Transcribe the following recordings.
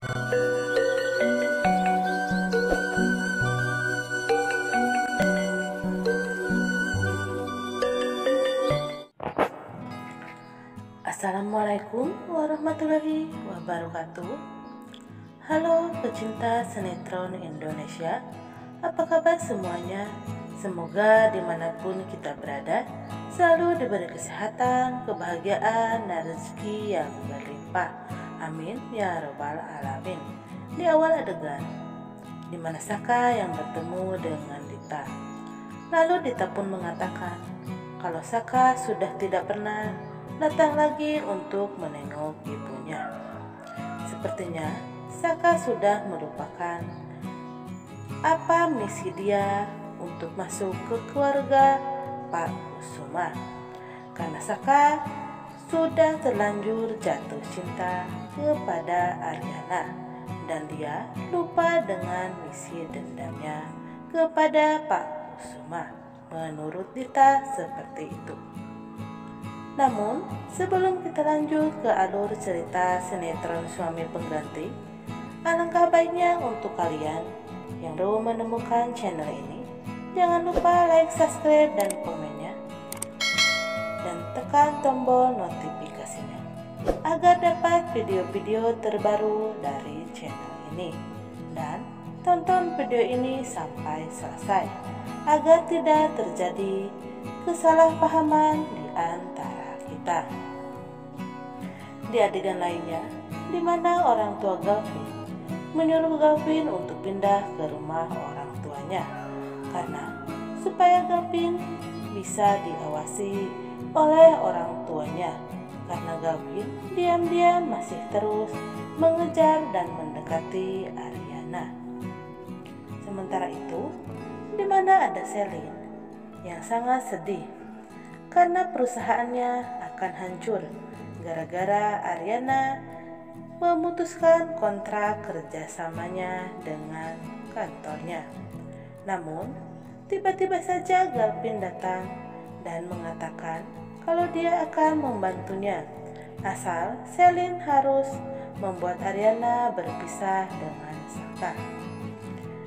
Assalamualaikum warahmatullahi wabarakatuh. Halo pecinta sinetron Indonesia, apa kabar semuanya? Semoga dimanapun kita berada selalu diberi kesehatan, kebahagiaan, dan rezeki yang berlimpah. Amin ya robbal alamin. Di awal adegan, di mana Saka yang bertemu dengan Dita. Lalu Dita pun mengatakan kalau Saka sudah tidak pernah datang lagi untuk menengok ibunya. Sepertinya Saka sudah melupakan apa misi dia untuk masuk ke keluarga Pak Kusuma, karena Saka sudah terlanjur jatuh cinta kepada Aryana dan dia lupa dengan misi dendamnya kepada Pak Kusuma. Menurut Dita seperti itu. Namun, sebelum kita lanjut ke alur cerita sinetron Suami Pengganti, alangkah baiknya untuk kalian yang baru menemukan channel ini, jangan lupa like, subscribe, dan komennya, dan tekan tombol notifikasinya agar dapat video-video terbaru dari channel ini. Dan tonton video ini sampai selesai agar tidak terjadi kesalahpahaman di antara kita. Di adegan lainnya, di mana orang tua Gavin menyuruh Gavin untuk pindah ke rumah orang tuanya karena supaya Gavin bisa diawasi oleh orang tuanya, karena Gavin diam-diam masih terus mengejar dan mendekati Aryana. Sementara itu, di mana ada Selin yang sangat sedih karena perusahaannya akan hancur gara-gara Aryana memutuskan kontrak kerjasamanya dengan kantornya. Namun, tiba-tiba saja Gavin datang dan mengatakan kalau dia akan membantunya, asal Selin harus membuat Aryana berpisah dengan Saka.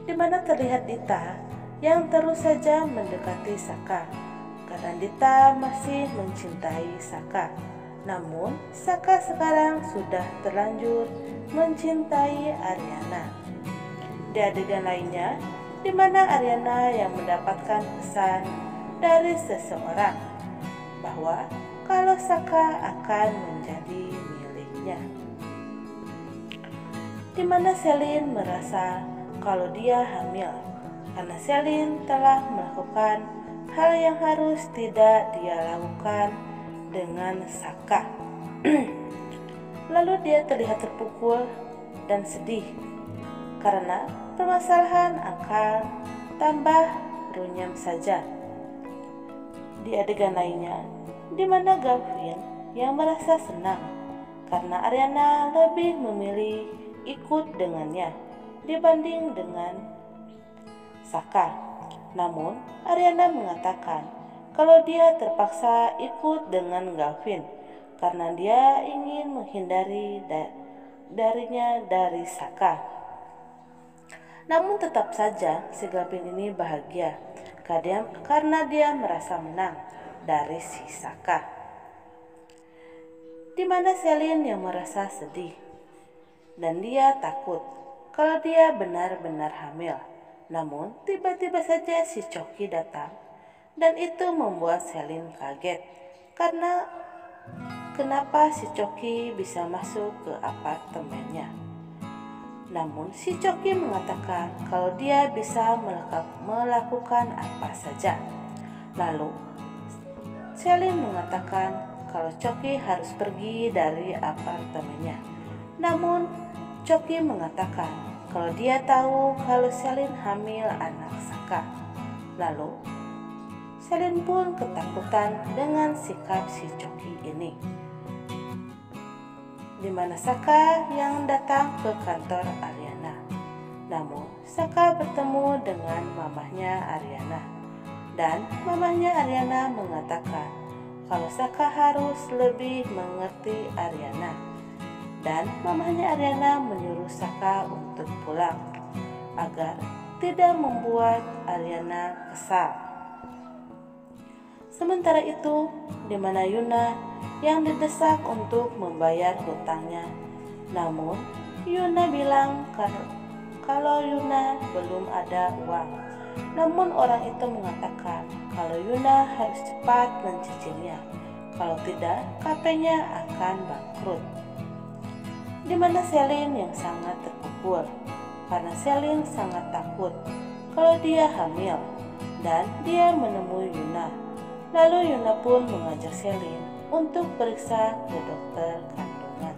Di mana terlihat Dita yang terus saja mendekati Saka, karena Dita masih mencintai Saka. Namun Saka sekarang sudah terlanjur mencintai Aryana. Di adegan lainnya, di mana Aryana yang mendapatkan pesan dari seseorang bahwa kalau Saka akan menjadi miliknya. Di mana Selin merasa kalau dia hamil karena Selin telah melakukan hal yang harus tidak dia lakukan dengan Saka. Lalu dia terlihat terpukul dan sedih karena permasalahan akan tambah runyam saja. Di adegan lainnya, di mana Gavin yang merasa senang karena Aryana lebih memilih ikut dengannya dibanding dengan Saka. Namun Aryana mengatakan kalau dia terpaksa ikut dengan Gavin karena dia ingin menghindari darinya dari Saka. Namun tetap saja si Gavin ini bahagia karena dia merasa menang dari si Saka. Di mana Selin yang merasa sedih dan dia takut kalau dia benar-benar hamil. Namun tiba-tiba saja si Coki datang dan itu membuat Selin kaget karena kenapa si Coki bisa masuk ke apartemennya. Namun si Coki mengatakan kalau dia bisa melakukan apa saja. Lalu Selin mengatakan kalau Coki harus pergi dari apartemennya. Namun Coki mengatakan kalau dia tahu kalau Selin hamil anak Saka. Lalu Selin pun ketakutan dengan sikap si Coki ini. Di mana Saka yang datang ke kantor Aryana. Namun Saka bertemu dengan mamahnya Aryana. Dan mamahnya Aryana mengatakan kalau Saka harus lebih mengerti Aryana. Dan mamahnya Aryana menyuruh Saka pulang agar tidak membuat Aryana kesal. Sementara itu, di mana Yuna yang didesak untuk membayar hutangnya. Namun, Yuna bilang kalau Yuna belum ada uang. Namun orang itu mengatakan kalau Yuna harus cepat mencicilnya. Kalau tidak, kafenya akan bangkrut. Di mana Selin yang sangat terpukul karena Selin sangat takut kalau dia hamil dan dia menemui Yuna. Lalu Yuna pun mengajak Selin untuk periksa ke dokter kandungan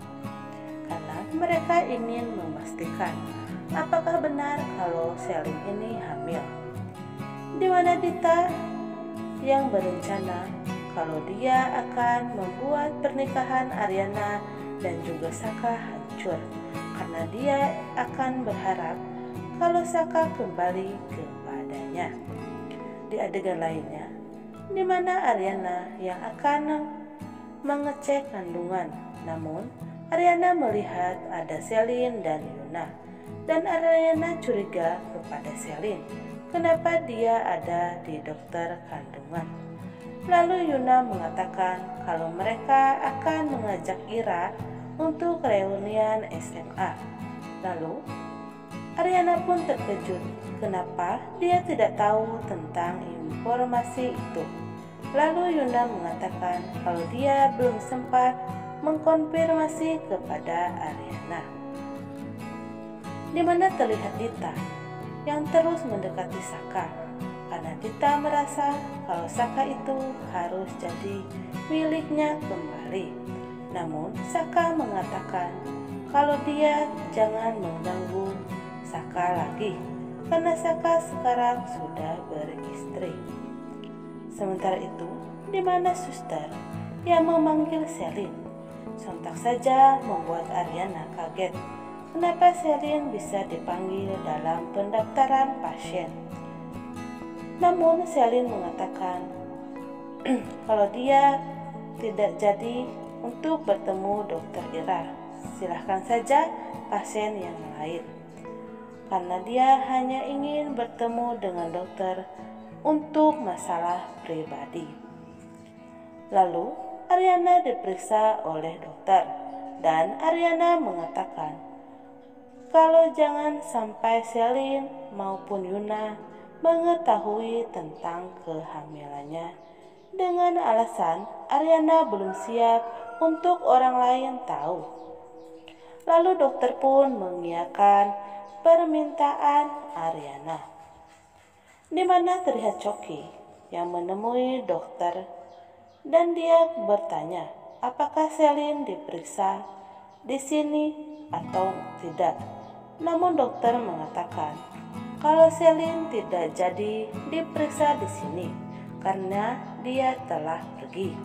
karena mereka ingin memastikan apakah benar kalau Selin ini hamil. Di mana Dita yang berencana kalau dia akan membuat pernikahan Aryana dan juga Saka hancur karena dia akan berharap kalau Saka kembali kepadanya. Di adegan lainnya, di mana Aryana yang akan mengecek kandungan, namun Aryana melihat ada Selin dan Yuna, dan Aryana curiga kepada Selin. Kenapa dia ada di dokter kandungan? Lalu Yuna mengatakan kalau mereka akan mengajak Ira untuk reunian SMA. Lalu Aryana pun terkejut kenapa dia tidak tahu tentang informasi itu. Lalu Yuna mengatakan kalau dia belum sempat mengkonfirmasi kepada Aryana. Di mana terlihat Dita yang terus mendekati Saka karena Dita merasa kalau Saka itu harus jadi miliknya kembali. Namun Saka mengatakan kalau dia jangan mengganggu Saka lagi karena Saka sekarang sudah beristri. Sementara itu, di mana suster yang memanggil Selin sontak saja membuat Aryana kaget. Kenapa Selin bisa dipanggil dalam pendaftaran pasien? Namun Selin mengatakan kalau dia tidak jadi untuk bertemu dokter Ira. Silahkan saja pasien yang lain. Karena dia hanya ingin bertemu dengan dokter untuk masalah pribadi. Lalu Aryana diperiksa oleh dokter dan Aryana mengatakan kalau jangan sampai Selin maupun Yuna mengetahui tentang kehamilannya. Dengan alasan Aryana belum siap untuk orang lain tahu. Lalu dokter pun mengiyakan permintaan Aryana. Di mana terlihat Choki yang menemui dokter dan dia bertanya apakah Selin diperiksa di sini atau tidak. Namun dokter mengatakan kalau Selin tidak jadi diperiksa di sini karena dia telah pergi.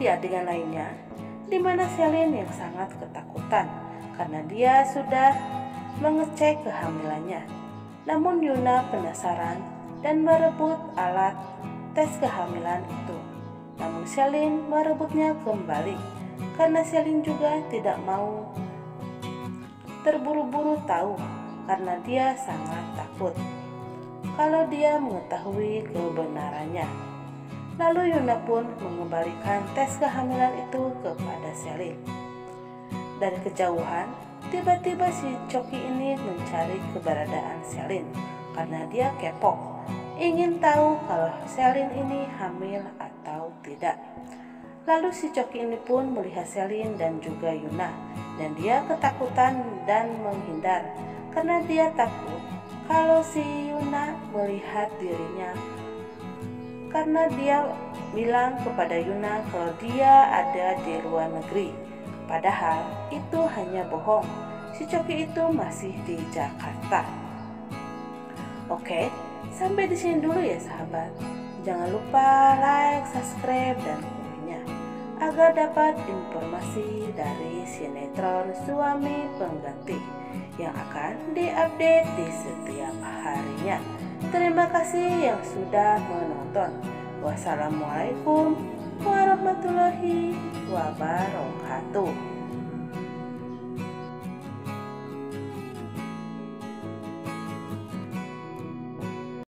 Di adegan lainnya, di mana Selin yang sangat ketakutan karena dia sudah mengecek kehamilannya. Namun Yuna penasaran dan merebut alat tes kehamilan itu. Namun Selin merebutnya kembali karena Selin juga tidak mau terburu-buru tahu karena dia sangat takut kalau dia mengetahui kebenarannya. Lalu Yuna pun mengembalikan tes kehamilan itu kepada Selin. Dari kejauhan, tiba-tiba si Choki ini mencari keberadaan Selin karena dia kepo, ingin tahu kalau Selin ini hamil atau tidak. Lalu si Choki ini pun melihat Selin dan juga Yuna, dan dia ketakutan dan menghindar karena dia takut kalau si Yuna melihat dirinya. Karena dia bilang kepada Yuna kalau dia ada di luar negeri, padahal itu hanya bohong. Si Choki itu masih di Jakarta. Oke, sampai di sini dulu ya sahabat. Jangan lupa like, subscribe, dan komennya agar dapat informasi dari sinetron Suami Pengganti yang akan diupdate di setiap harinya. Terima kasih yang sudah menonton. Wassalamualaikum warahmatullahi wabarakatuh.